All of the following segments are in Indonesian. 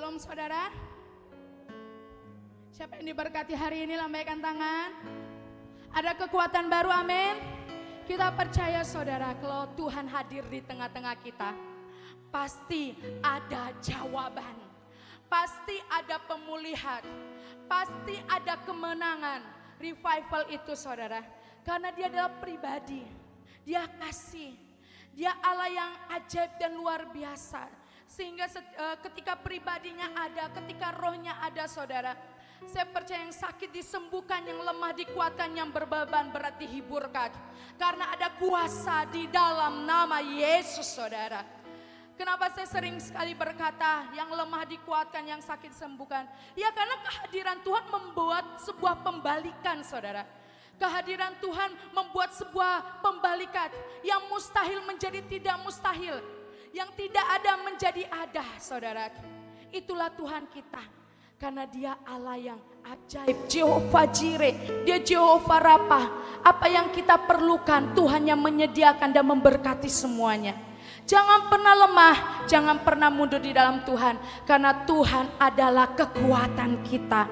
Shalom saudara. Siapa yang diberkati hari ini lambaikan tangan. Ada kekuatan baru, amin. Kita percaya saudara, kalau Tuhan hadir di tengah-tengah kita, pasti ada jawaban, pasti ada pemulihan, pasti ada kemenangan. Revival itu saudara, karena dia adalah pribadi, dia kasih, dia Allah yang ajaib dan luar biasa. Sehingga ketika pribadinya ada, ketika rohnya ada saudara, saya percaya yang sakit disembuhkan, yang lemah dikuatkan, yang berbeban berat dihiburkan. Karena ada kuasa di dalam nama Yesus saudara. Kenapa saya sering sekali berkata yang lemah dikuatkan, yang sakit disembuhkan? Ya karena kehadiran Tuhan membuat sebuah pembalikan saudara. Kehadiran Tuhan membuat sebuah pembalikan yang mustahil menjadi tidak mustahil. Yang tidak ada menjadi ada saudara. Itulah Tuhan kita. Karena dia Allah yang ajaib, Jehovah Jireh, dia Jehovah Rapha. Apa yang kita perlukan Tuhan yang menyediakan dan memberkati semuanya. Jangan pernah lemah, jangan pernah mundur di dalam Tuhan. Karena Tuhan adalah kekuatan kita.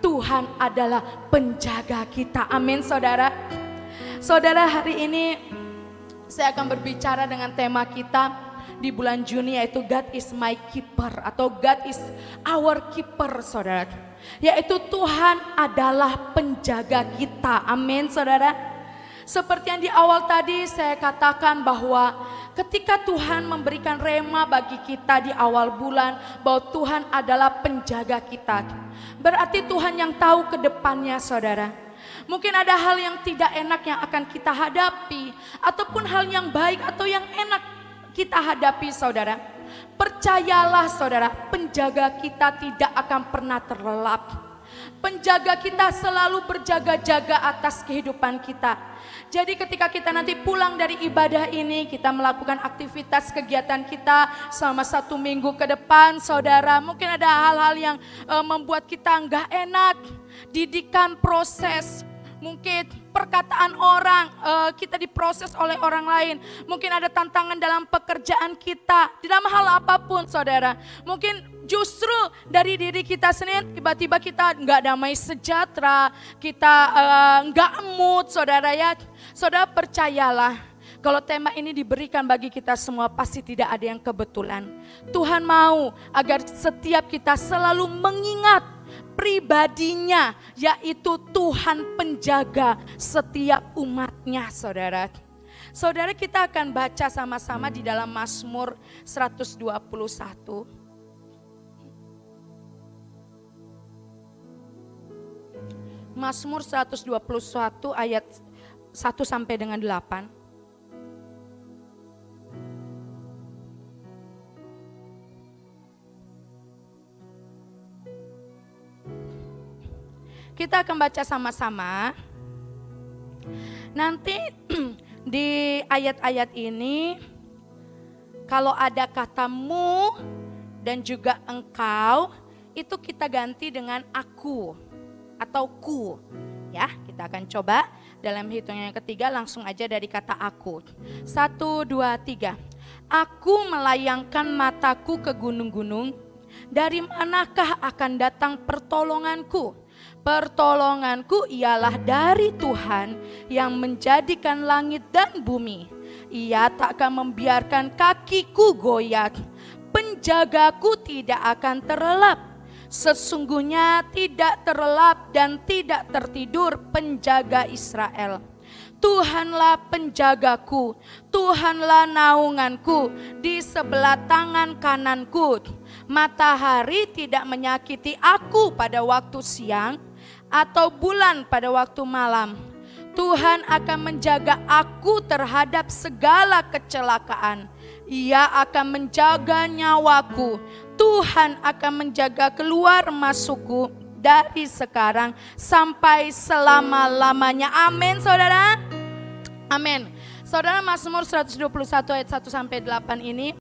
Tuhan adalah penjaga kita. Amin saudara. Saudara, hari ini saya akan berbicara dengan tema kita di bulan Juni, yaitu God is my keeper atau God is our keeper saudara. Yaitu Tuhan adalah penjaga kita. Amin saudara. Seperti yang di awal tadi saya katakan bahwa ketika Tuhan memberikan rema bagi kita di awal bulan, bahwa Tuhan adalah penjaga kita, berarti Tuhan yang tahu ke depannya saudara. Mungkin ada hal yang tidak enak yang akan kita hadapi, ataupun hal yang baik atau yang enak kita hadapi saudara. Percayalah saudara, penjaga kita tidak akan pernah terlelap. Penjaga kita selalu berjaga-jaga atas kehidupan kita. Jadi ketika kita nanti pulang dari ibadah ini, kita melakukan aktivitas kegiatan kita selama 1 minggu ke depan saudara. Mungkin ada hal-hal yang membuat kita nggak enak. Didikan, proses, mungkin perkataan orang, kita diproses oleh orang lain. Mungkin ada tantangan dalam pekerjaan kita, di dalam hal apapun saudara. Mungkin justru dari diri kita sendiri, tiba-tiba kita nggak damai sejahtera, kita nggak mood saudara ya. Saudara percayalah, kalau tema ini diberikan bagi kita semua, pasti tidak ada yang kebetulan. Tuhan mau agar setiap kita selalu mengingat pribadinya, yaitu Tuhan penjaga setiap umatnya saudara. Saudara, kita akan baca sama-sama di dalam Mazmur 121. Mazmur 121 ayat 1 sampai dengan 8. Kita akan baca sama-sama. Nanti di ayat-ayat ini, kalau ada katamu dan juga engkau, itu kita ganti dengan aku atau ku. Ya, kita akan coba dalam hitungan yang ketiga, langsung aja dari kata aku. 1, 2, 3. Aku melayangkan mataku ke gunung-gunung, dari manakah akan datang pertolonganku? Pertolonganku ialah dari Tuhan yang menjadikan langit dan bumi. Ia tak akan membiarkan kakiku goyah. Penjagaku tidak akan terlelap. Sesungguhnya tidak terlelap dan tidak tertidur penjaga Israel. Tuhanlah penjagaku, Tuhanlah naunganku di sebelah tangan kananku. Matahari tidak menyakiti aku pada waktu siang, atau bulan pada waktu malam. Tuhan akan menjaga aku terhadap segala kecelakaan. Ia akan menjaga nyawaku. Tuhan akan menjaga keluar masukku dari sekarang sampai selama-lamanya. Amin saudara. Amin. Saudara, Mazmur 121 ayat 1 sampai 8 ini.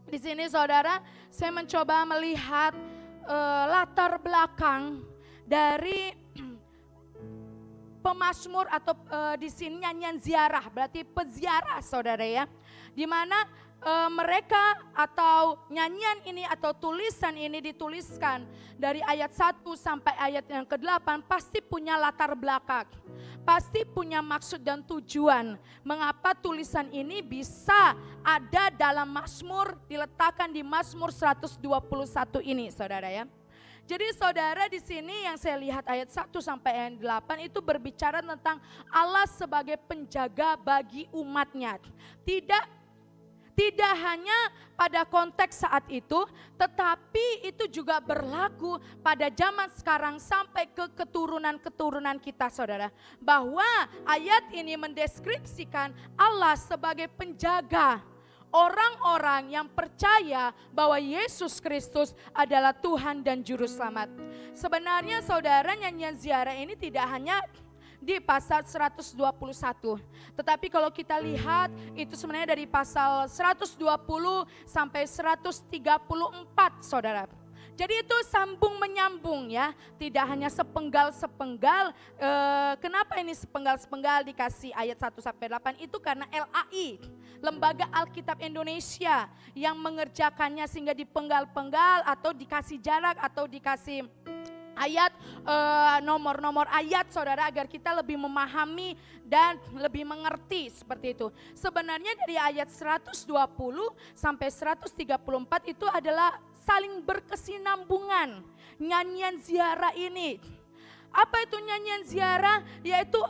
Di sini saudara, saya mencoba melihat latar belakang dari pemazmur atau di sini nyanyian ziarah, berarti peziarah saudara ya. Di mana mereka atau nyanyian ini atau tulisan ini dituliskan dari ayat 1 sampai ayat yang ke-8 pasti punya latar belakang. Pasti punya maksud dan tujuan mengapa tulisan ini bisa ada dalam Mazmur, diletakkan di Mazmur 121 ini, saudara ya. Jadi saudara, di sini yang saya lihat ayat 1 sampai ayat 8 itu berbicara tentang Allah sebagai penjaga bagi umatnya. Tidak hanya pada konteks saat itu, tetapi itu juga berlaku pada zaman sekarang sampai ke keturunan-keturunan kita, saudara. Bahwa ayat ini mendeskripsikan Allah sebagai penjaga orang-orang yang percaya bahwa Yesus Kristus adalah Tuhan dan Juru Selamat. Sebenarnya saudara, nyanyian ziarah ini tidak hanya di pasal 121. Tetapi kalau kita lihat itu sebenarnya dari pasal 120 sampai 134, saudara. Jadi itu sambung menyambung ya, tidak hanya sepenggal-sepenggal. Kenapa ini sepenggal-sepenggal dikasih ayat 1 sampai 8 itu karena LAI, Lembaga Alkitab Indonesia yang mengerjakannya sehingga dipenggal-penggal atau dikasih jarak atau dikasih ayat, nomor-nomor ayat, saudara, agar kita lebih memahami dan lebih mengerti seperti itu. Sebenarnya dari ayat 120 sampai 134 itu adalah saling berkesinambungan nyanyian ziarah ini. Apa itu nyanyian ziarah? Yaitu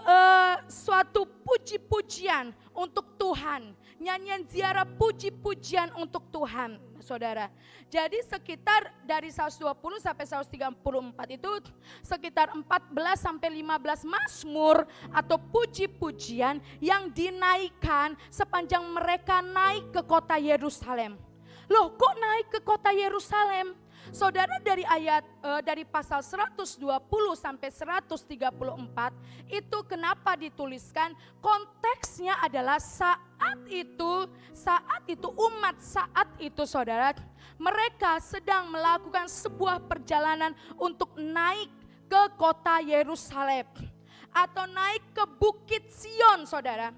suatu puji-pujian untuk Tuhan. Nyanyian ziarah puji-pujian untuk Tuhan, saudara. Jadi sekitar dari 120 sampai 134 itu sekitar 14 sampai 15 mazmur atau puji-pujian yang dinaikkan sepanjang mereka naik ke kota Yerusalem. Loh, kok naik ke kota Yerusalem? Saudara, dari ayat dari pasal 120 sampai 134 itu kenapa dituliskan? Konteksnya adalah saat itu umat saat itu, saudara, mereka sedang melakukan sebuah perjalanan untuk naik ke kota Yerusalem atau naik ke Bukit Sion, saudara.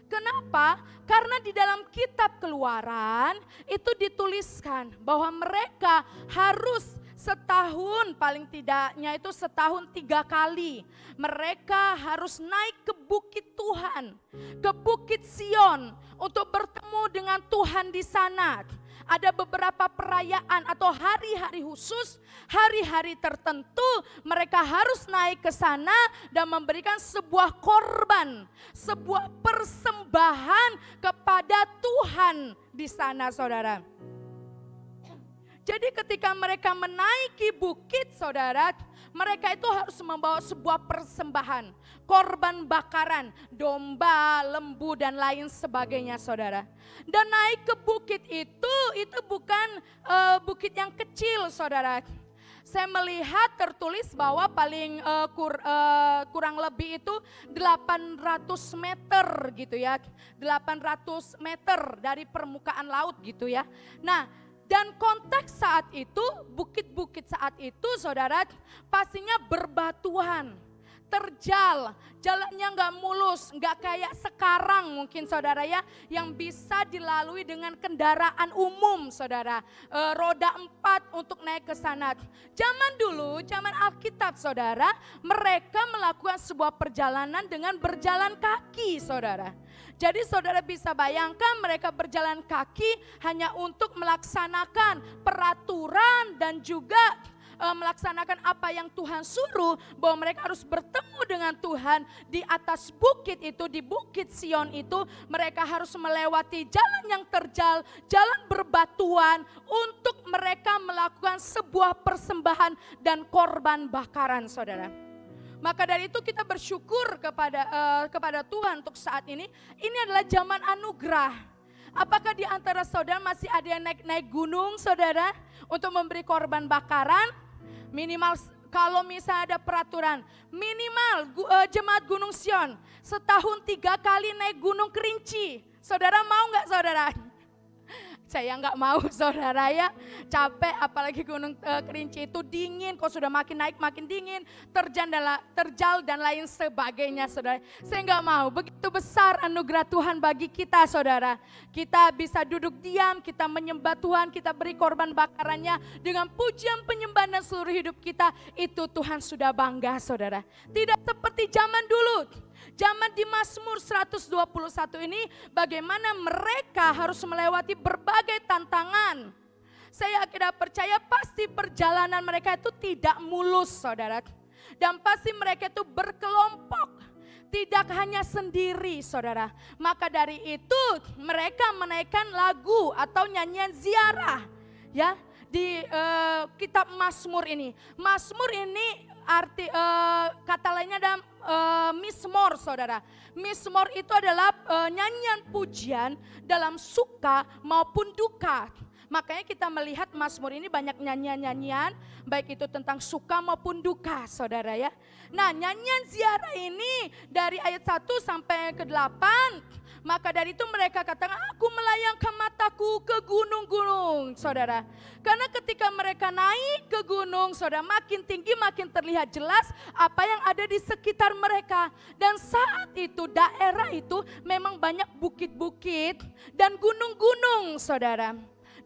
Kenapa? Karena di dalam kitab Keluaran itu dituliskan bahwa mereka harus setahun, paling tidaknya itu setahun 3 kali. Mereka harus naik ke bukit Tuhan, ke Bukit Sion untuk bertemu dengan Tuhan di sana. Ada beberapa perayaan atau hari-hari khusus, hari-hari tertentu mereka harus naik ke sana dan memberikan sebuah korban, sebuah persembahan kepada Tuhan di sana, saudara. Jadi ketika mereka menaiki bukit, saudara, mereka itu harus membawa sebuah persembahan, korban bakaran, domba, lembu dan lain sebagainya, saudara. Dan naik ke bukit itu bukan bukit yang kecil, saudara. Saya melihat tertulis bahwa paling kurang lebih itu 800 meter gitu ya. 800 meter dari permukaan laut gitu ya. Nah, dan konteks saat itu, bukit-bukit saat itu, saudara, pastinya berbatuan, terjal, jalannya nggak mulus, nggak kayak sekarang mungkin, saudara ya, yang bisa dilalui dengan kendaraan umum, saudara, roda 4 untuk naik ke sana. Zaman dulu, zaman Alkitab, saudara, mereka melakukan sebuah perjalanan dengan berjalan kaki, saudara. Jadi saudara bisa bayangkan mereka berjalan kaki hanya untuk melaksanakan peraturan dan juga melaksanakan apa yang Tuhan suruh, bahwa mereka harus bertemu dengan Tuhan di atas bukit itu, di Bukit Sion itu. Mereka harus melewati jalan yang terjal, jalan berbatuan untuk mereka melakukan sebuah persembahan dan korban bakaran, saudara. Maka dari itu kita bersyukur kepada Tuhan untuk saat ini. Ini adalah zaman anugerah. Apakah di antara saudara masih ada yang naik gunung, saudara, untuk memberi korban bakaran? Minimal kalau misalnya ada peraturan, minimal jemaat Gunung Sion setahun 3 kali naik Gunung Kerinci. Saudara mau nggak, saudara? Saya nggak mau saudara ya, capek apalagi Gunung Kerinci itu dingin, kok sudah makin naik makin dingin, terjal dan lain sebagainya saudara. Saya nggak mau, begitu besar anugerah Tuhan bagi kita saudara. Kita bisa duduk diam, kita menyembah Tuhan, kita beri korban bakarannya dengan pujian penyembahan dan seluruh hidup kita. Itu Tuhan sudah bangga saudara. Tidak seperti zaman dulu. Zaman di Mazmur 121 ini bagaimana mereka harus melewati berbagai tantangan. Saya akhirnya percaya pasti perjalanan mereka itu tidak mulus saudara. Dan pasti mereka itu berkelompok. Tidak hanya sendiri saudara. Maka dari itu mereka menaikkan lagu atau nyanyian ziarah. Ya, di kitab Mazmur ini. Mazmur ini arti kata lainnya adalah mismor saudara. Mismor itu adalah nyanyian pujian dalam suka maupun duka. Makanya kita melihat Mazmur ini banyak nyanyian-nyanyian, baik itu tentang suka maupun duka saudara ya. Nah nyanyian ziarah ini dari ayat 1 sampai ke 8, maka dari itu mereka katakan aku melayangkan mataku ke gunung-gunung saudara. Karena ketika mereka naik ke gunung saudara, makin tinggi makin terlihat jelas apa yang ada di sekitar mereka. Dan saat itu daerah itu memang banyak bukit-bukit dan gunung-gunung saudara.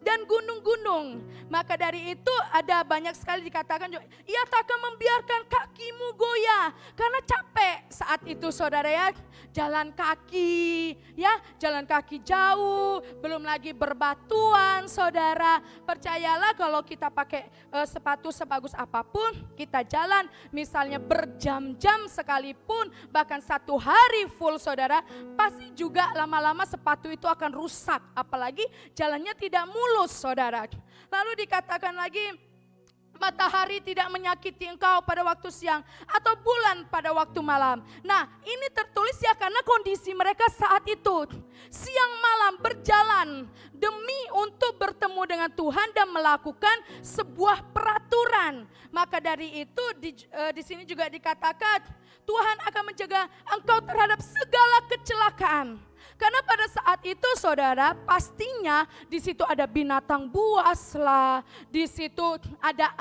Dan gunung-gunung. Maka dari itu ada banyak sekali dikatakan juga, ia takkan membiarkan kakimu goyah. Karena capek saat itu saudara ya. Jalan kaki ya, jalan kaki jauh, belum lagi berbatuan saudara. Percayalah kalau kita pakai sepatu sebagus apapun, kita jalan misalnya berjam-jam sekalipun, bahkan 1 hari full saudara, pasti juga lama-lama sepatu itu akan rusak. Apalagi jalannya tidak mulus saudara. Lalu dikatakan lagi, matahari tidak menyakiti engkau pada waktu siang atau bulan pada waktu malam. Nah ini tertulis ya karena kondisi mereka saat itu. Siang malam berjalan demi untuk bertemu dengan Tuhan dan melakukan sebuah peraturan. Maka dari itu di sini juga dikatakan Tuhan akan menjaga engkau terhadap segala kecelakaan. Karena pada saat itu saudara pastinya di situ ada binatang buas lah, di situ ada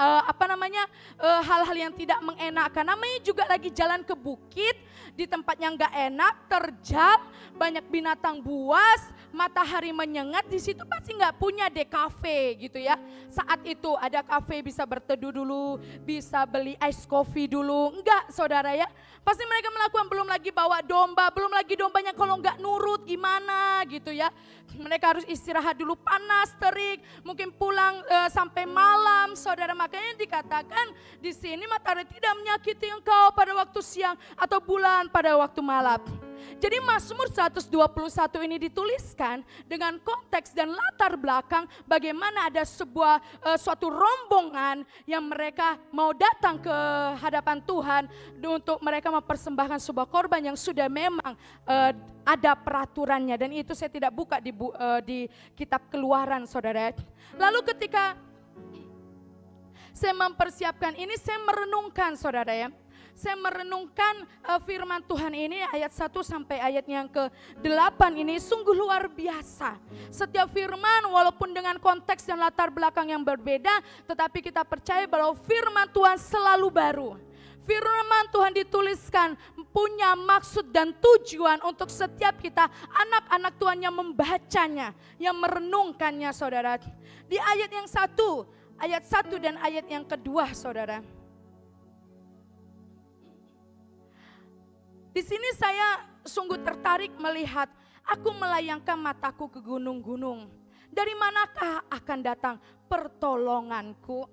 hal-hal yang tidak mengenakan. Namanya juga lagi jalan ke bukit di tempat yang gak enak, terjal, banyak binatang buas, matahari menyengat, di situ pasti nggak punya deh kafe gitu ya. Saat itu ada kafe bisa berteduh dulu, bisa beli ice coffee dulu, enggak saudara ya. Pasti mereka melakukan, belum lagi bawa domba, belum lagi dombanya kalau nggak nurut gimana gitu ya. Mereka harus istirahat dulu, panas, terik, mungkin pulang sampai malam saudara. Makanya dikatakan di sini matahari tidak menyakiti engkau pada waktu siang atau bulan pada waktu malam. Jadi Mazmur 121 ini dituliskan dengan konteks dan latar belakang bagaimana ada suatu rombongan yang mereka mau datang ke hadapan Tuhan untuk mereka mempersembahkan sebuah korban yang sudah memang ada peraturannya, dan itu saya tidak buka di kitab Keluaran saudara. Lalu ketika saya mempersiapkan ini, saya merenungkan saudara ya. Saya merenungkan firman Tuhan ini ayat 1 sampai ayat yang ke-8 ini sungguh luar biasa. Setiap firman walaupun dengan konteks dan latar belakang yang berbeda, tetapi kita percaya bahwa firman Tuhan selalu baru. Firman Tuhan dituliskan punya maksud dan tujuan untuk setiap kita anak-anak Tuhan yang membacanya, yang merenungkannya saudara. Di ayat yang ayat 1 dan ayat yang kedua saudara. Di sini saya sungguh tertarik melihat, aku melayangkan mataku ke gunung-gunung. Dari manakah akan datang pertolonganku?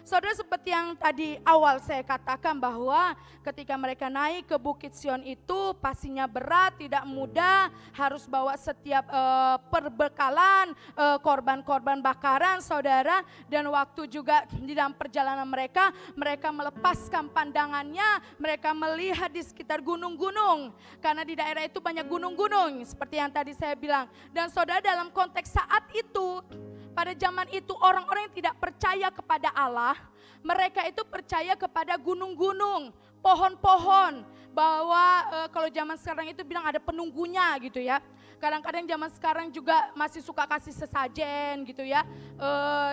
Saudara, seperti yang tadi awal saya katakan bahwa ketika mereka naik ke Bukit Sion itu pastinya berat, tidak mudah, harus bawa setiap perbekalan, korban-korban bakaran saudara. Dan waktu juga di dalam perjalanan mereka melepaskan pandangannya, mereka melihat di sekitar gunung-gunung. Karena di daerah itu banyak gunung-gunung seperti yang tadi saya bilang. Dan saudara, dalam konteks saat itu, pada zaman itu orang-orang yang tidak percaya kepada Allah, mereka itu percaya kepada gunung-gunung, pohon-pohon, bahwa kalau zaman sekarang itu bilang ada penunggunya gitu ya. Kadang-kadang zaman sekarang juga masih suka kasih sesajen gitu ya,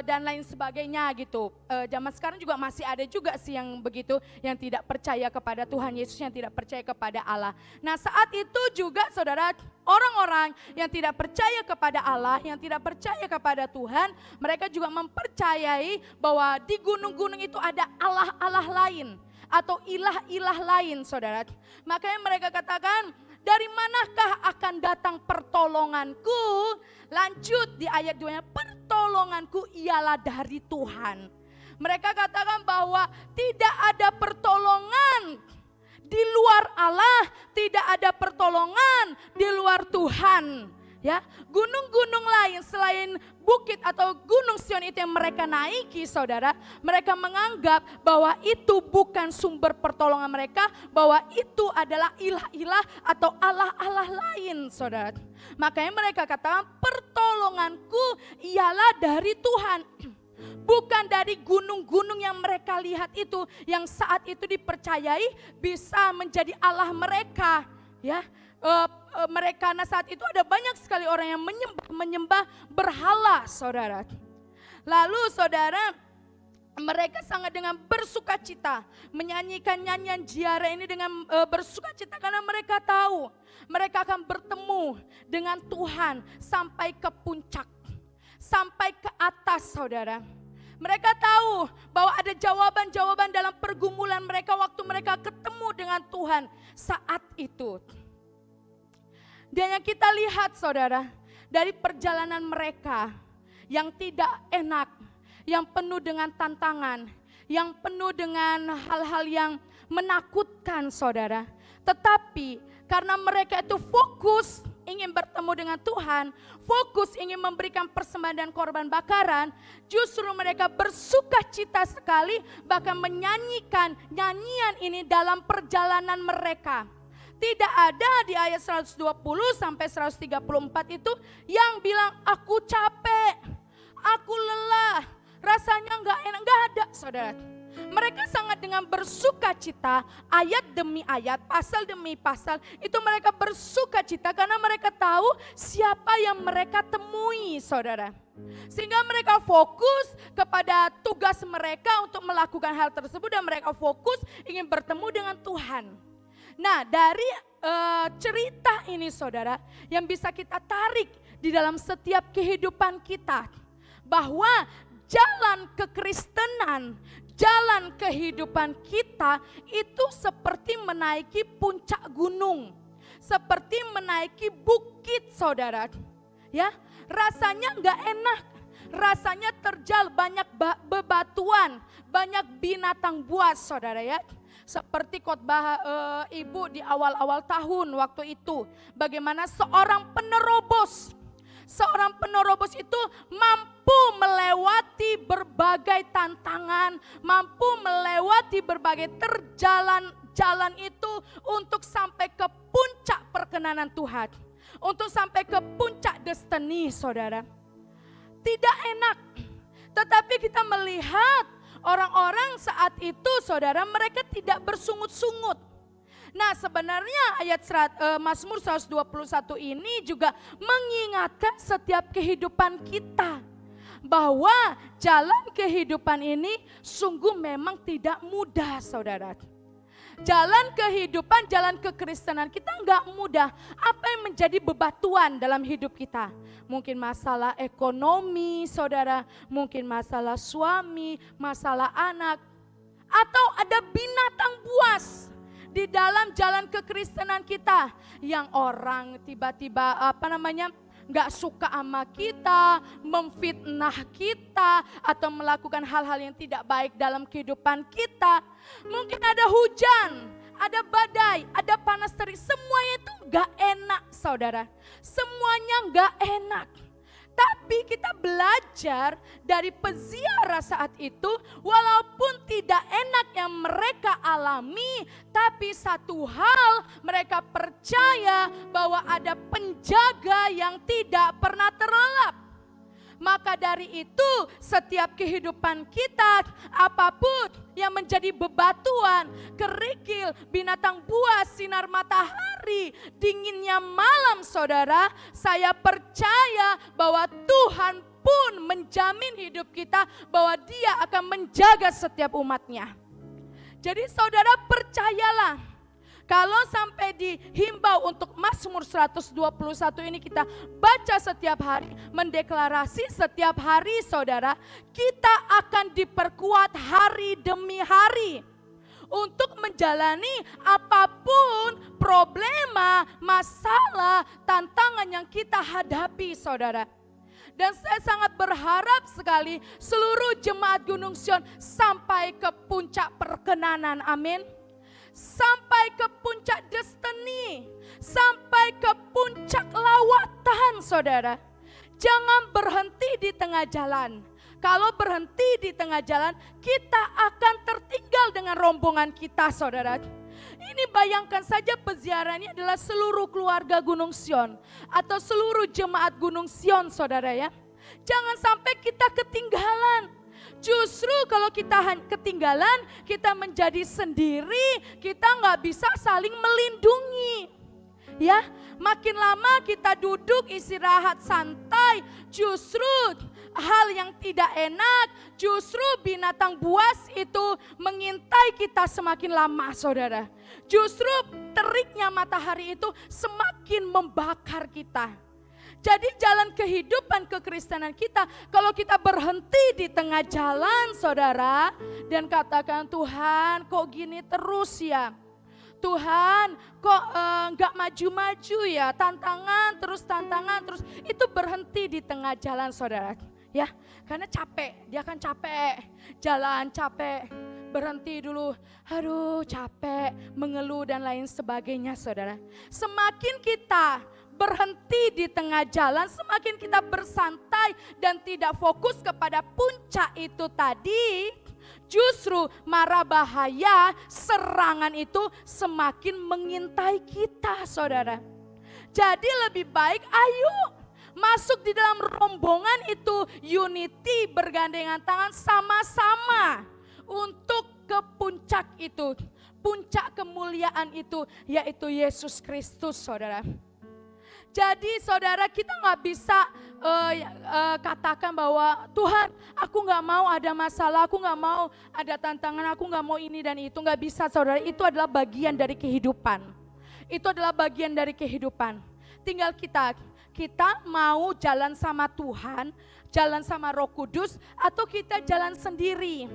dan lain sebagainya gitu. Zaman sekarang juga masih ada juga sih yang begitu, yang tidak percaya kepada Tuhan Yesus, yang tidak percaya kepada Allah. Nah saat itu juga saudara, orang-orang yang tidak percaya kepada Allah, yang tidak percaya kepada Tuhan, mereka juga mempercayai bahwa di gunung-gunung itu ada Allah-Allah lain atau ilah-ilah lain saudara. Makanya mereka katakan, dari manakah akan datang pertolonganku? Lanjut di ayat 2-nya, pertolonganku ialah dari Tuhan. Mereka katakan bahwa tidak ada pertolongan di luar Allah, tidak ada pertolongan di luar Tuhan. Ya, gunung-gunung lain selain bukit atau gunung Sion itu yang mereka naiki saudara, mereka menganggap bahwa itu bukan sumber pertolongan mereka, bahwa itu adalah ilah-ilah atau Allah-Allah lain saudara. Makanya mereka katakan pertolonganku ialah dari Tuhan. Bukan dari gunung-gunung yang mereka lihat itu, yang saat itu dipercayai bisa menjadi Allah mereka. Ya, mereka nah saat itu ada banyak sekali orang yang menyembah berhala saudara. Lalu saudara, mereka sangat dengan bersuka cita menyanyikan nyanyian ziarah ini dengan bersuka cita, karena mereka tahu mereka akan bertemu dengan Tuhan sampai ke puncak, sampai ke atas saudara. Mereka tahu bahwa ada jawaban-jawaban dalam pergumulan mereka waktu mereka ketemu dengan Tuhan saat itu. Dan yang kita lihat saudara, dari perjalanan mereka yang tidak enak, yang penuh dengan tantangan, yang penuh dengan hal-hal yang menakutkan saudara. Tetapi karena mereka itu fokus ingin bertemu dengan Tuhan, fokus ingin memberikan persembahan dan korban bakaran, justru mereka bersuka cita sekali, bahkan menyanyikan nyanyian ini dalam perjalanan mereka. Tidak ada di ayat 120 sampai 134 itu yang bilang aku capek, aku lelah, rasanya enggak enak, enggak ada saudara. Mereka sangat dengan bersuka cita, ayat demi ayat, pasal demi pasal, itu mereka bersuka cita karena mereka tahu siapa yang mereka temui saudara. Sehingga mereka fokus kepada tugas mereka untuk melakukan hal tersebut dan mereka fokus ingin bertemu dengan Tuhan. Nah dari cerita ini saudara, yang bisa kita tarik di dalam setiap kehidupan kita, bahwa jalan kekristenan, jalan kehidupan kita itu seperti menaiki puncak gunung, seperti menaiki bukit saudara. Ya, rasanya enggak enak, rasanya terjal, banyak bebatuan, banyak binatang buas saudara ya. Seperti khotbah ibu di awal-awal tahun waktu itu, bagaimana seorang penerobos itu mampu melewati berbagai tantangan, mampu melewati berbagai jalan itu untuk sampai ke puncak perkenanan Tuhan, untuk sampai ke puncak destiny saudara. Tidak enak, tetapi kita melihat orang-orang saat itu saudara, mereka tidak bersungut-sungut. Nah sebenarnya ayat Mazmur 121 ini juga mengingatkan setiap kehidupan kita, bahwa jalan kehidupan ini sungguh memang tidak mudah saudara. Jalan kehidupan, jalan kekristenan kita enggak mudah. Apa yang menjadi bebatuan dalam hidup kita? Mungkin masalah ekonomi saudara, mungkin masalah suami, masalah anak, atau ada binatang buas di dalam jalan kekristenan kita, yang orang tiba-tiba nggak suka sama kita, memfitnah kita, atau melakukan hal-hal yang tidak baik dalam kehidupan kita. Mungkin ada hujan, ada badai, ada panas terik, semuanya itu nggak enak saudara, semuanya nggak enak. Tapi kita belajar dari peziarah saat itu, walaupun tidak enak yang mereka alami, tapi satu hal mereka percaya bahwa ada penjaga yang tidak pernah terlelap. Maka dari itu setiap kehidupan kita, apapun yang menjadi bebatuan, kerikil, binatang buas, sinar matahari, dinginnya malam saudara, saya percaya bahwa Tuhan pun menjamin hidup kita bahwa Dia akan menjaga setiap umatnya. Jadi saudara percayalah, kalau sampai dihimbau untuk Mazmur 121 ini kita baca setiap hari, mendeklarasi setiap hari saudara, kita akan diperkuat hari demi hari untuk menjalani apapun problema, masalah, tantangan yang kita hadapi saudara. Dan saya sangat berharap sekali seluruh jemaat Gunung Sion sampai ke puncak perkenanan, amin. Sampai ke puncak destiny, sampai ke puncak lawatan saudara. Jangan berhenti di tengah jalan. Kalau berhenti di tengah jalan, kita akan tertinggal dengan rombongan kita saudara. Ini bayangkan saja peziarannya adalah seluruh keluarga Gunung Sion atau seluruh jemaat Gunung Sion saudara ya. Jangan sampai kita ketinggalan. Justru kalau kita ketinggalan, kita menjadi sendiri, kita nggak bisa saling melindungi. Ya, makin lama kita duduk istirahat santai, justru hal yang tidak enak, justru binatang buas itu mengintai kita semakin lama saudara. Justru teriknya matahari itu semakin membakar kita. Jadi jalan kehidupan kekristenan kita, kalau kita berhenti di tengah jalan saudara, dan katakan Tuhan kok gini terus ya. Tuhan kok gak maju-maju ya, tantangan terus, itu berhenti di tengah jalan saudara. Ya, karena capek, dia kan capek, jalan capek, berhenti dulu, aduh capek, mengeluh dan lain sebagainya saudara. Semakin kita berhenti di tengah jalan, semakin kita bersantai dan tidak fokus kepada puncak itu tadi, justru mara bahaya, serangan itu semakin mengintai kita saudara. Jadi lebih baik ayo masuk di dalam rombongan itu, unity, bergandengan tangan sama-sama untuk ke puncak itu, puncak kemuliaan itu, yaitu Yesus Kristus saudara. Jadi saudara, kita gak bisa katakan bahwa Tuhan aku gak mau ada masalah, aku gak mau ada tantangan, aku gak mau ini dan itu. Gak bisa saudara, itu adalah bagian dari kehidupan. Itu adalah bagian dari kehidupan. Tinggal kita mau jalan sama Tuhan, jalan sama Roh Kudus, atau kita jalan sendiri.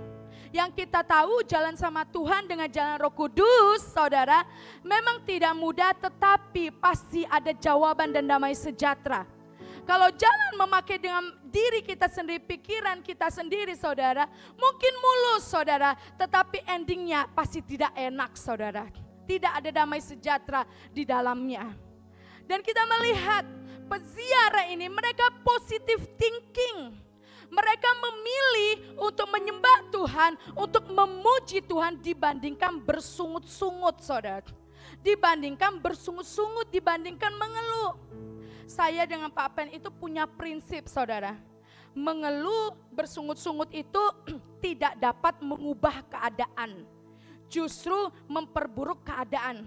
Yang kita tahu jalan sama Tuhan dengan jalan Roh Kudus saudara, memang tidak mudah, tetapi pasti ada jawaban dan damai sejahtera. Kalau jalan memakai dengan diri kita sendiri, pikiran kita sendiri saudara, mungkin mulus saudara, tetapi endingnya pasti tidak enak saudara. Tidak ada damai sejahtera di dalamnya. Dan kita melihat peziarah ini, mereka positive thinking. Mereka memilih untuk menyembah Tuhan, untuk memuji Tuhan dibandingkan bersungut-sungut saudara. Dibandingkan bersungut-sungut, dibandingkan mengeluh. Saya dengan Pak Pen itu punya prinsip saudara. Mengeluh, bersungut-sungut itu tidak dapat mengubah keadaan. Justru memperburuk keadaan.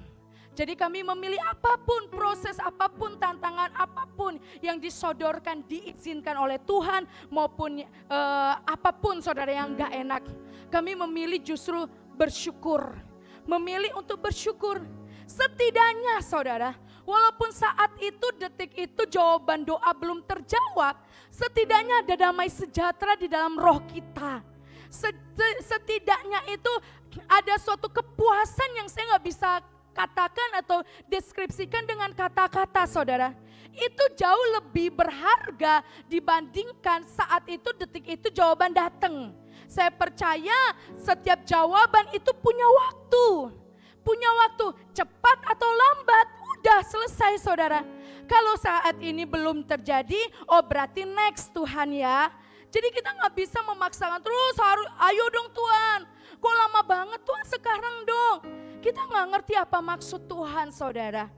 Jadi kami memilih apapun, proses apapun, tantangan apapun yang disodorkan, diizinkan oleh Tuhan maupun apapun saudara yang gak enak. Kami memilih justru bersyukur, memilih untuk bersyukur. Setidaknya saudara, walaupun saat itu, detik itu jawaban doa belum terjawab, setidaknya ada damai sejahtera di dalam roh kita. Setidaknya itu ada suatu kepuasan yang saya gak bisa katakan atau deskripsikan dengan kata-kata saudara. Itu jauh lebih berharga dibandingkan saat itu, detik itu jawaban datang. Saya percaya setiap jawaban itu punya waktu. Punya waktu, cepat atau lambat, udah selesai saudara. Kalau saat ini belum terjadi, oh berarti next Tuhan ya. Jadi kita gak bisa memaksakan terus, harus ayo dong Tuhan. Kok lama banget Tuhan, sekarang dong. Kita gak ngerti apa maksud Tuhan saudara.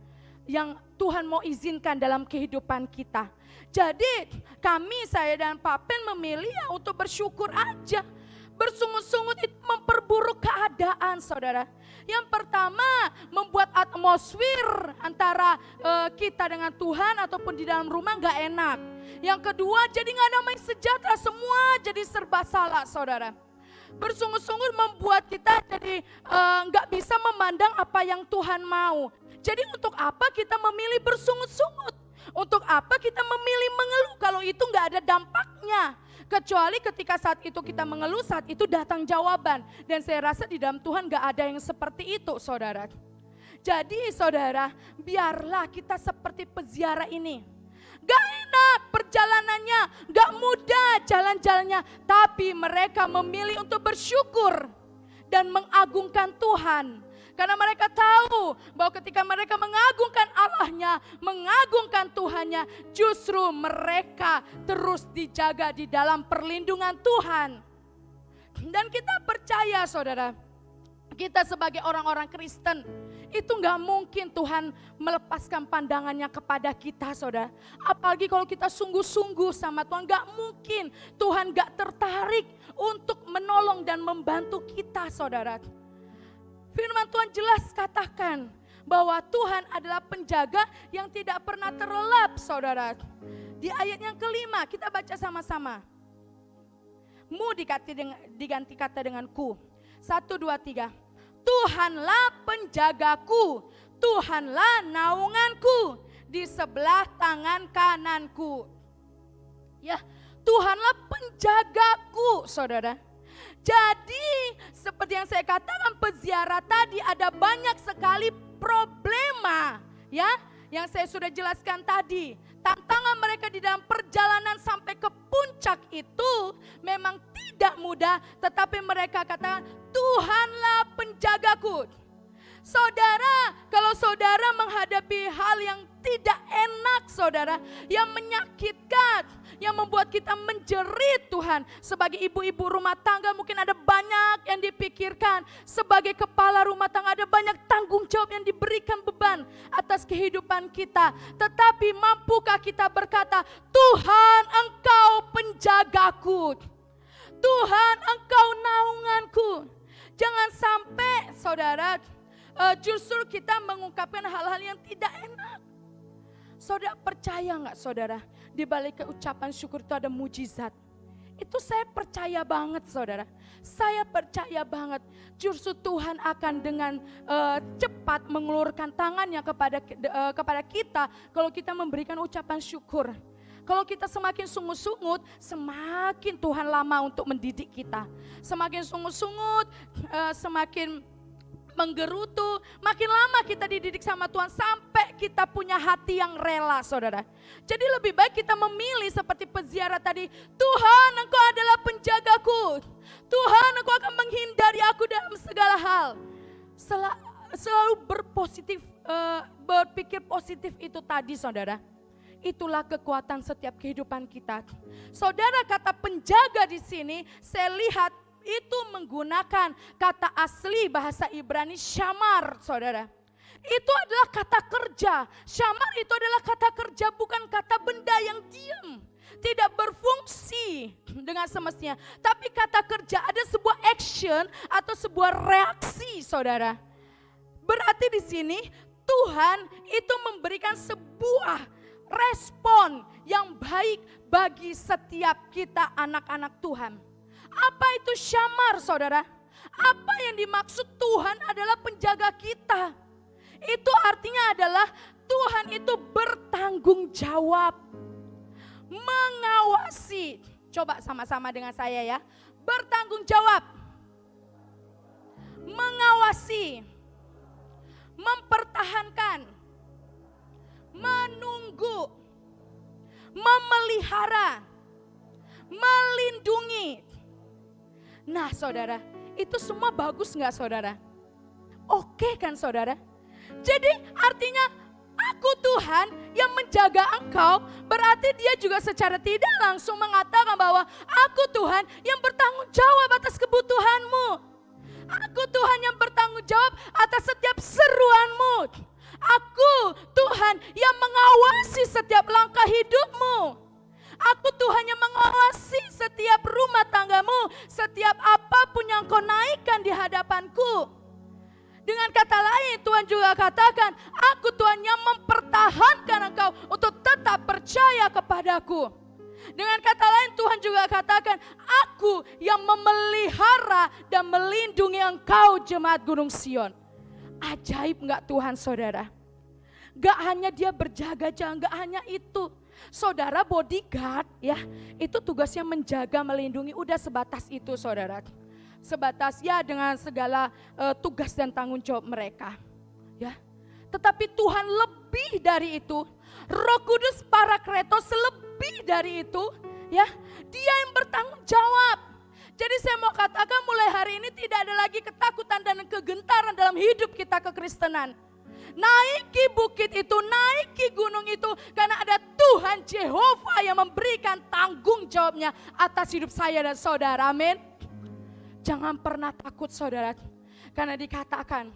yang Tuhan mau izinkan dalam kehidupan kita. Jadi kami, saya dan Pak Pen memilih ya untuk bersyukur aja. Bersungut-sungut itu memperburuk keadaan, saudara. Yang pertama, membuat atmosfer antara kita dengan Tuhan ataupun di dalam rumah gak enak. Yang kedua, jadi gak damai sejahtera, semua jadi serba salah, saudara. Bersungut-sungut membuat kita jadi gak bisa memandang apa yang Tuhan mau. Jadi untuk apa kita memilih bersungut-sungut? Untuk apa kita memilih mengeluh kalau itu gak ada dampaknya? Kecuali ketika saat itu kita mengeluh, saat itu datang jawaban. Dan saya rasa di dalam Tuhan gak ada yang seperti itu, saudara. Jadi saudara, biarlah kita seperti peziarah ini. Gak enak perjalanannya, gak mudah jalan-jalannya. Tapi mereka memilih untuk bersyukur dan mengagungkan Tuhan. Karena mereka tahu bahwa ketika mereka mengagungkan Allahnya, mengagungkan Tuhannya, justru mereka terus dijaga di dalam perlindungan Tuhan. Dan kita percaya saudara, kita sebagai orang-orang Kristen, itu gak mungkin Tuhan melepaskan pandangannya kepada kita saudara. Apalagi kalau kita sungguh-sungguh sama Tuhan, gak mungkin Tuhan gak tertarik untuk menolong dan membantu kita saudara. Firman Tuhan jelas katakan bahwa Tuhan adalah penjaga yang tidak pernah terlelap saudara. Di ayat yang kelima kita baca sama-sama. Mu diganti kata dengan ku. 1, 2, 3. Tuhanlah penjagaku, Tuhanlah naunganku di sebelah tangan kananku. Ya, Tuhanlah penjagaku saudara. Jadi seperti yang saya katakan peziarah tadi ada banyak sekali problema ya yang saya sudah jelaskan tadi. Tantangan mereka di dalam perjalanan sampai ke puncak itu memang tidak mudah, tetapi mereka katakan Tuhanlah penjagaku. Saudara, kalau saudara menghadapi hal yang tidak enak saudara, yang menyakitkan, yang membuat kita menjerit Tuhan. Sebagai ibu-ibu rumah tangga mungkin ada banyak yang dipikirkan. Sebagai kepala rumah tangga ada banyak tanggung jawab yang diberikan beban atas kehidupan kita. Tetapi mampukah kita berkata, Tuhan Engkau penjagaku, Tuhan Engkau naunganku. Jangan sampai saudara justru kita mengungkapkan hal-hal yang tidak enak. Saudara percaya gak saudara, di balik ucapan syukur itu ada mujizat. Itu saya percaya banget saudara. Saya percaya banget justru Tuhan akan dengan cepat mengulurkan tangannya kepada kita kalau kita memberikan ucapan syukur. Kalau kita semakin sungut-sungut, semakin Tuhan lama untuk mendidik kita. Semakin sungut-sungut, semakin menggerutu, makin lama kita dididik sama Tuhan sampai kita punya hati yang rela saudara. Jadi lebih baik kita memilih seperti peziarah tadi, Tuhan Engkau adalah penjagaku, Tuhan Engkau akan menghindari aku dalam segala hal. Selalu berpikir positif itu tadi saudara. Itulah kekuatan setiap kehidupan kita. Saudara, kata penjaga di sini saya lihat itu menggunakan kata asli bahasa Ibrani syamar saudara. Itu adalah kata kerja. Syamar itu adalah kata kerja, bukan kata benda yang diam. Tidak berfungsi dengan semestinya. Tapi kata kerja ada sebuah action atau sebuah reaksi saudara. Berarti di sini Tuhan itu memberikan sebuah respon yang baik bagi setiap kita anak-anak Tuhan. Apa itu syamar saudara? Apa yang dimaksud Tuhan adalah penjaga kita? Itu artinya adalah Tuhan itu bertanggung jawab, mengawasi. Coba sama-sama dengan saya ya. Bertanggung jawab, mengawasi, mempertahankan, menunggu, memelihara, melindungi. Nah saudara, itu semua bagus gak saudara? Oke kan saudara? Jadi artinya aku Tuhan yang menjaga engkau, berarti dia juga secara tidak langsung mengatakan bahwa aku Tuhan yang bertanggung jawab atas kebutuhanmu. Aku Tuhan yang bertanggung jawab atas setiap seruanmu. Aku Tuhan yang mengawasi setiap langkah hidupmu. Aku Tuhan yang mengawasi setiap rumah tanggamu, setiap apapun yang kau naikkan di hadapanku. Dengan kata lain Tuhan juga katakan, aku Tuhan yang mempertahankan engkau untuk tetap percaya kepadaku. Dengan kata lain Tuhan juga katakan, aku yang memelihara dan melindungi engkau jemaat Gunung Sion. Ajaib enggak Tuhan saudara? Gak hanya dia berjaga-jaga, gak hanya itu. Saudara bodyguard ya, itu tugasnya menjaga, melindungi, udah sebatas itu saudara. Sebatas ya dengan segala tugas dan tanggung jawab mereka. Ya. Tetapi Tuhan lebih dari itu. Roh Kudus Parakletos lebih dari itu. Ya, dia yang bertanggung jawab. Jadi saya mau katakan mulai hari ini tidak ada lagi ketakutan dan kegentaran dalam hidup kita kekristenan. Naiki bukit itu, naiki gunung itu, karena ada Tuhan Jehovah yang memberikan tanggung jawabnya atas hidup saya dan saudara, amin. Jangan pernah takut saudara, karena dikatakan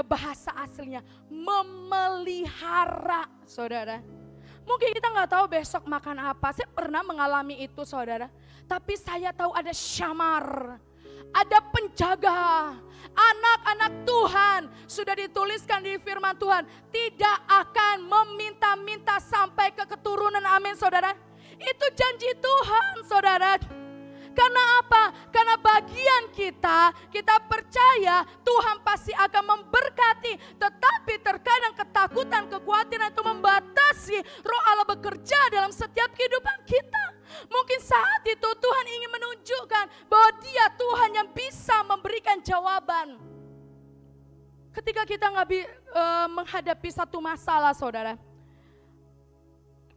bahasa aslinya memelihara saudara. Mungkin kita nggak tahu besok makan apa, saya pernah mengalami itu saudara. Tapi saya tahu ada syamar, ada penjaga. Anak-anak Tuhan sudah dituliskan di firman Tuhan, tidak akan meminta-minta sampai ke keturunan, amin saudara. Itu janji Tuhan saudara. Karena apa? Karena bagian kita percaya Tuhan pasti akan memberkati. Tetapi terkadang ketakutan, kekhawatiran itu membatasi Roh Allah bekerja dalam setiap kehidupan kita. Mungkin saat itu Tuhan ingin menunjukkan bahwa Dia Tuhan yang bisa memberikan jawaban. Ketika kita menghadapi satu masalah saudara,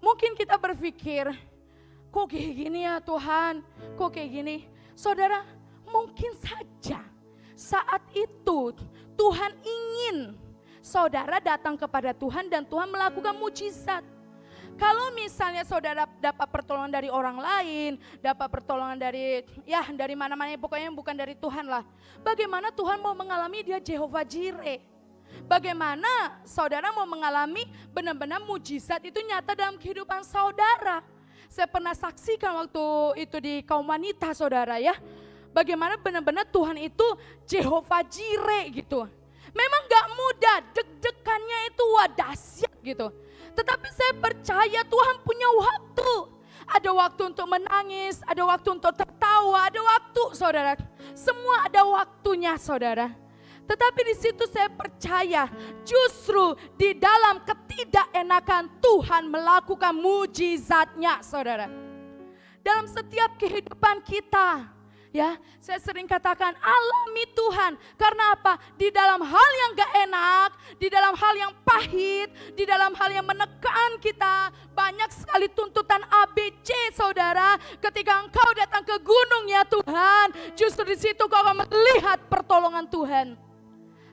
mungkin kita berpikir, kok kayak gini ya Tuhan, kok kayak gini. Saudara, mungkin saja saat itu Tuhan ingin saudara datang kepada Tuhan dan Tuhan melakukan mujizat. Kalau misalnya saudara dapat pertolongan dari orang lain, dapat pertolongan dari mana-mana, pokoknya bukan dari Tuhan lah. Bagaimana Tuhan mau mengalami Dia Jehovah Jireh? Bagaimana saudara mau mengalami benar-benar mujizat itu nyata dalam kehidupan saudara? Saya pernah saksikan waktu itu di kaum wanita saudara ya. Bagaimana benar-benar Tuhan itu Jehovah Jireh gitu. Memang gak mudah, deg-degannya itu dahsyat gitu. Tetapi saya percaya Tuhan punya waktu. Ada waktu untuk menangis, ada waktu untuk tertawa, ada waktu saudara. Semua ada waktunya saudara. Tetapi di situ saya percaya justru di dalam ketidakenakan Tuhan melakukan mujizatnya saudara. Dalam setiap kehidupan kita, ya, saya sering katakan alami Tuhan. Karena apa? Di dalam hal yang gak enak, di dalam hal yang pahit, di dalam hal yang menekan kita, banyak sekali tuntutan ABC saudara. Ketika engkau datang ke gunung ya Tuhan, justru di situ kau akan melihat pertolongan Tuhan.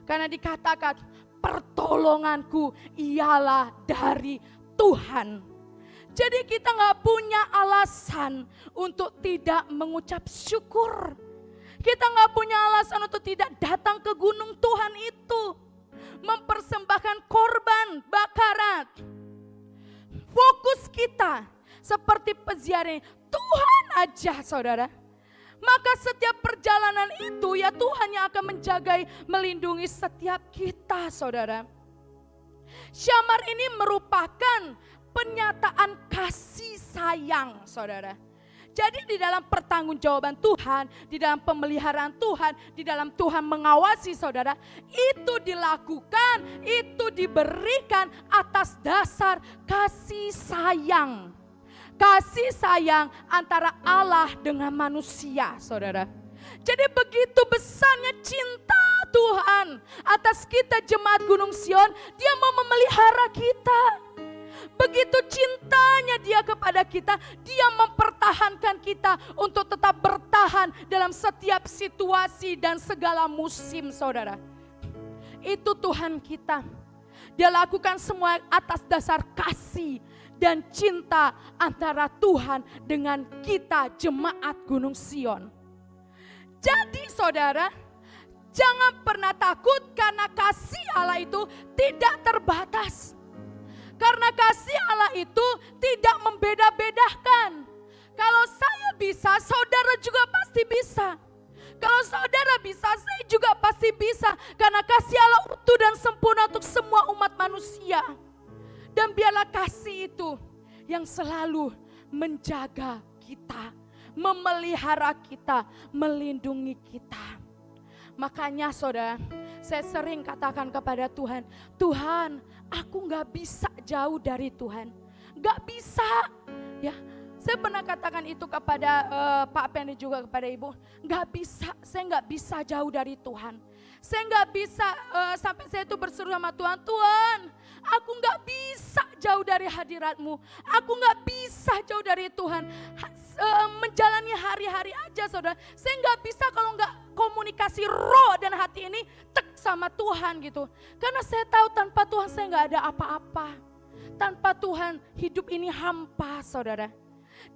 Karena dikatakan pertolonganku ialah dari Tuhan. Jadi kita gak punya alasan untuk tidak mengucap syukur. Kita gak punya alasan untuk tidak datang ke gunung Tuhan itu. Mempersembahkan korban bakaran. Fokus kita seperti peziarah ini, Tuhan aja saudara. Maka setiap perjalanan itu ya Tuhan yang akan menjaga, melindungi setiap kita saudara. Syamar ini merupakan penyataan kasih sayang saudara. Jadi di dalam pertanggungjawaban Tuhan, di dalam pemeliharaan Tuhan, di dalam Tuhan mengawasi saudara, itu dilakukan, itu diberikan atas dasar kasih sayang. Kasih sayang antara Allah dengan manusia saudara. Jadi begitu besarnya cinta Tuhan atas kita jemaat Gunung Sion, Dia mau memelihara kita. Begitu cintanya Dia kepada kita, Dia mempertahankan kita untuk tetap bertahan dalam setiap situasi dan segala musim saudara. Itu Tuhan kita. Dia lakukan semua atas dasar kasih dan cinta antara Tuhan dengan kita jemaat Gunung Sion. Jadi saudara, Jangan pernah takut karena kasih Allah itu tidak terbatas. Karena kasih Allah itu tidak membeda-bedakan. Kalau saya bisa, saudara juga pasti bisa. Kalau saudara bisa, saya juga pasti bisa. Karena kasih Allah utuh dan sempurna untuk semua umat manusia. Dan biarlah kasih itu yang selalu menjaga kita, memelihara kita, melindungi kita. Makanya saudara, saya sering katakan kepada Tuhan, Tuhan, aku gak bisa jauh dari Tuhan. Gak bisa. Ya, saya pernah katakan itu kepada Pak Pen dan juga kepada Ibu. Gak bisa, saya gak bisa jauh dari Tuhan. Saya gak bisa sampai saya itu berseru sama Tuhan, Tuhan, aku gak bisa jauh dari hadirat-Mu. Aku gak bisa jauh dari Tuhan. Menjalani hari-hari aja saudara. Saya gak bisa kalau gak komunikasi roh dan hati ini tek sama Tuhan gitu. Karena saya tahu tanpa Tuhan saya gak ada apa-apa. Tanpa Tuhan hidup ini hampa saudara.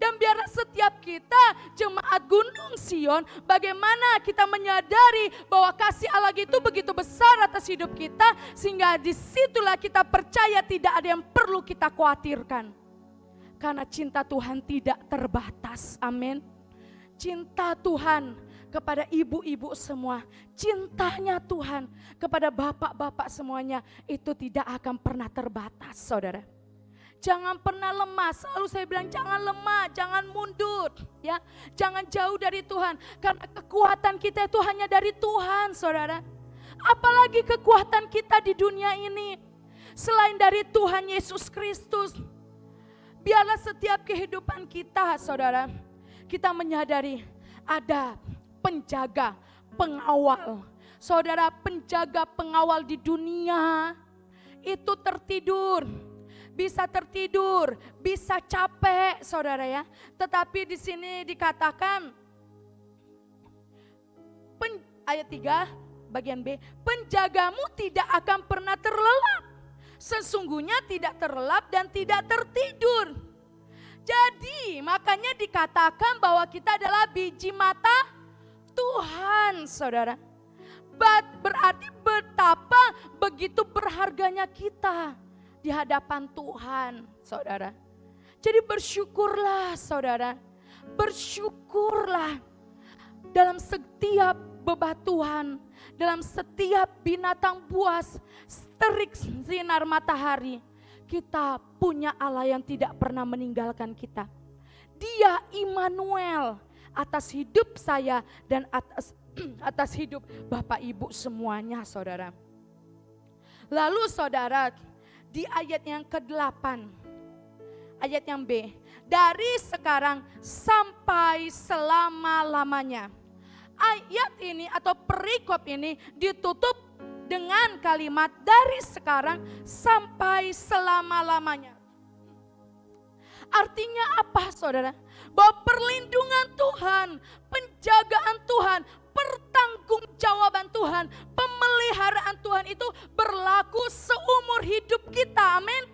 Dan biarlah setiap kita jemaat Gunung Sion, bagaimana kita menyadari bahwa kasih Allah itu begitu besar atas hidup kita, sehingga disitulah kita percaya tidak ada yang perlu kita khawatirkan. Karena cinta Tuhan tidak terbatas, amin. Cinta Tuhan kepada ibu-ibu semua, cintanya Tuhan kepada bapak-bapak semuanya, itu tidak akan pernah terbatas saudara. Jangan pernah lemah, selalu saya bilang jangan lemah, jangan mundur, ya, jangan jauh dari Tuhan. Karena kekuatan kita itu hanya dari Tuhan, saudara. Apalagi kekuatan kita di dunia ini, selain dari Tuhan Yesus Kristus. Biarlah setiap kehidupan kita, saudara, kita menyadari ada penjaga, pengawal. Saudara, penjaga, pengawal di dunia itu tertidur. Bisa tertidur, bisa capek saudara ya. Tetapi di sini dikatakan ayat 3 bagian B, penjagamu tidak akan pernah terlelap. Sesungguhnya tidak terlelap dan tidak tertidur. Jadi makanya dikatakan bahwa kita adalah biji mata Tuhan saudara. Berarti betapa begitu berharganya kita di hadapan Tuhan, saudara. Jadi bersyukurlah, saudara. Bersyukurlah dalam setiap bebatuan, dalam setiap binatang buas, terik sinar matahari. Kita punya Allah yang tidak pernah meninggalkan kita. Dia Immanuel atas hidup saya dan atas hidup Bapak Ibu semuanya, saudara. Lalu saudara, di ayat yang ke-8, ayat yang B, dari sekarang sampai selama-lamanya. Ayat ini atau perikop ini ditutup dengan kalimat dari sekarang sampai selama-lamanya. Artinya apa saudara? Bahwa perlindungan Tuhan, penjagaan Tuhan, pertanggungjawaban Tuhan, pemeliharaan Tuhan itu berlaku seumur hidup kita, amin.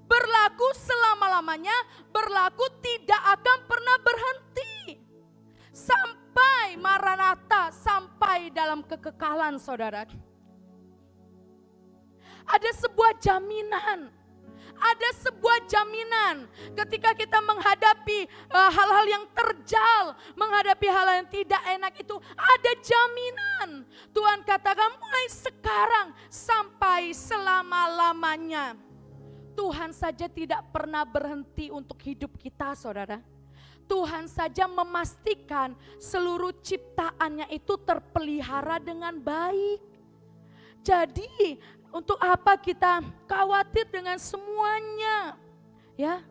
Berlaku selama-lamanya, berlaku tidak akan pernah berhenti. Sampai Maranatha, sampai dalam kekekalan saudara. Ada sebuah jaminan. Ada sebuah jaminan ketika kita menghadapi hal-hal yang terjal, menghadapi hal yang tidak enak itu ada jaminan. Tuhan katakan mulai sekarang sampai selama-lamanya. Tuhan saja tidak pernah berhenti untuk hidup kita saudara. Tuhan saja memastikan seluruh ciptaannya itu terpelihara dengan baik. Jadi untuk apa kita khawatir dengan semuanya? Ya,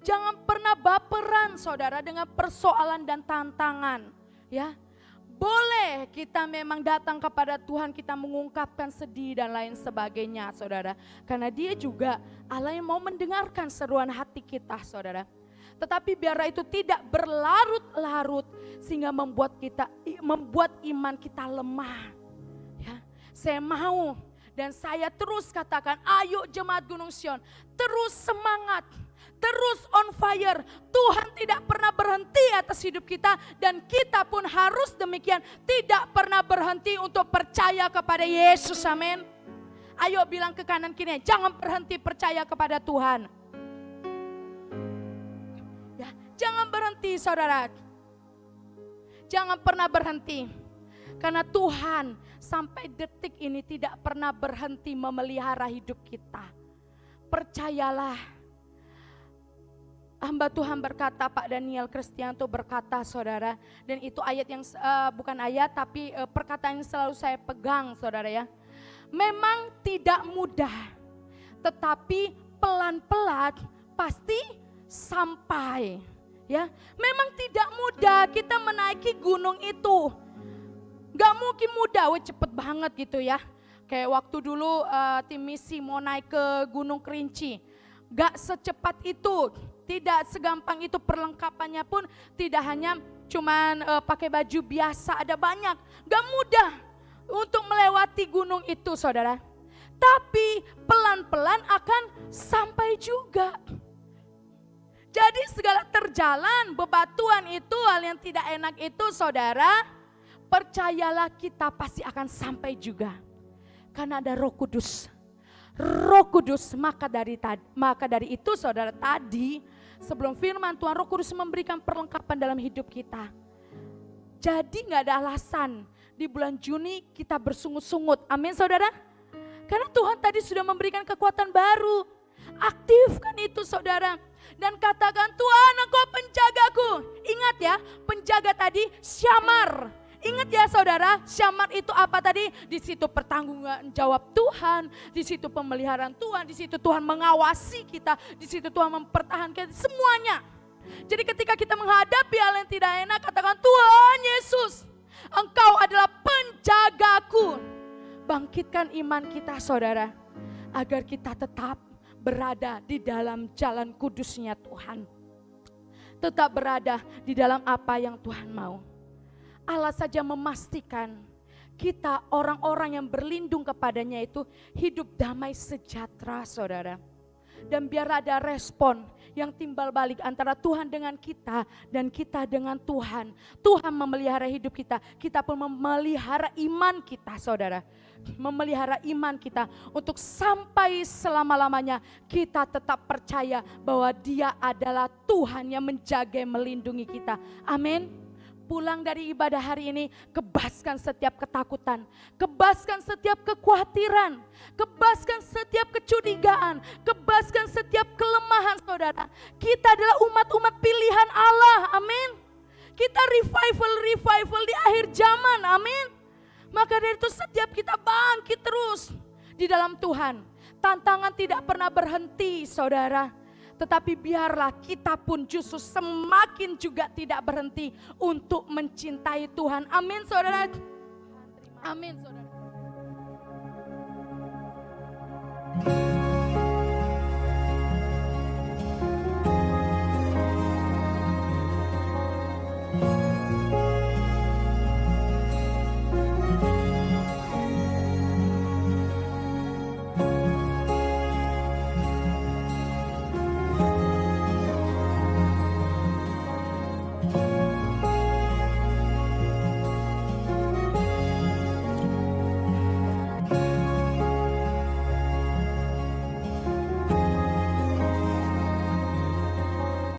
jangan pernah baperan saudara dengan persoalan dan tantangan. Ya, boleh kita memang datang kepada Tuhan, kita mengungkapkan sedih dan lain sebagainya saudara. Karena dia juga Allah yang mau mendengarkan seruan hati kita saudara. Tetapi biarlah itu tidak berlarut-larut sehingga membuat iman kita lemah. Ya, saya mau dan saya terus katakan, ayo jemaat Gunung Sion, terus semangat, terus on fire. Tuhan tidak pernah berhenti atas hidup kita dan kita pun harus demikian. Tidak pernah berhenti untuk percaya kepada Yesus, amin. Ayo bilang ke kanan kiri, jangan berhenti percaya kepada Tuhan. Ya, jangan berhenti saudara. Jangan pernah berhenti. Karena Tuhan sampai detik ini tidak pernah berhenti memelihara hidup kita. Percayalah. Hamba Tuhan berkata, Pak Daniel Kristianto berkata saudara. Dan itu ayat yang bukan ayat tapi perkataan yang selalu saya pegang saudara ya. Memang tidak mudah, tetapi pelan-pelan pasti sampai. Ya, memang tidak mudah kita menaiki gunung itu. Gak mungkin mudah, cepet banget gitu ya. Kayak waktu dulu tim misi mau naik ke Gunung Kerinci. Gak secepat itu, tidak segampang itu, perlengkapannya pun tidak hanya cuman pakai baju biasa, ada banyak. Gak mudah untuk melewati gunung itu saudara. Tapi pelan-pelan akan sampai juga. Jadi segala terjalan, bebatuan itu, hal yang tidak enak itu saudara, percayalah kita pasti akan sampai juga. Karena ada Roh Kudus. Roh Kudus, maka dari itu saudara tadi sebelum firman Tuhan, Roh Kudus memberikan perlengkapan dalam hidup kita. Jadi gak ada alasan di bulan Juni kita bersungut-sungut. Amin saudara. Karena Tuhan tadi sudah memberikan kekuatan baru. Aktifkan itu saudara. Dan katakan, Tuhan Engkau penjagaku. Ingat ya, penjaga tadi Syamar. Ingat ya saudara, Syamar itu apa tadi? Di situ pertanggungan jawab Tuhan, di situ pemeliharaan Tuhan, di situ Tuhan mengawasi kita, di situ Tuhan mempertahankan semuanya. Jadi ketika kita menghadapi hal yang tidak enak, katakan, Tuhan Yesus, Engkau adalah penjagaku. Bangkitkan iman kita saudara, agar kita tetap berada di dalam jalan kudusnya Tuhan. Tetap berada di dalam apa yang Tuhan mau. Allah saja memastikan kita orang-orang yang berlindung kepadanya itu hidup damai sejahtera saudara. Dan biar ada respon yang timbal balik antara Tuhan dengan kita dan kita dengan Tuhan. Tuhan memelihara hidup kita, kita pun memelihara iman kita saudara. Memelihara iman kita untuk sampai selama-lamanya kita tetap percaya bahwa Dia adalah Tuhan yang menjaga, melindungi kita. Amin. Pulang dari ibadah hari ini, kebaskan setiap ketakutan, kebaskan setiap kekhawatiran, kebaskan setiap kecurigaan, kebaskan setiap kelemahan saudara. Kita adalah umat-umat pilihan Allah, amin. Kita revival di akhir zaman, amin. Maka dari itu setiap kita bangkit terus di dalam Tuhan. Tantangan tidak pernah berhenti saudara. Tetapi biarlah kita pun justru semakin juga tidak berhenti untuk mencintai Tuhan. Amin saudara. Amin saudara.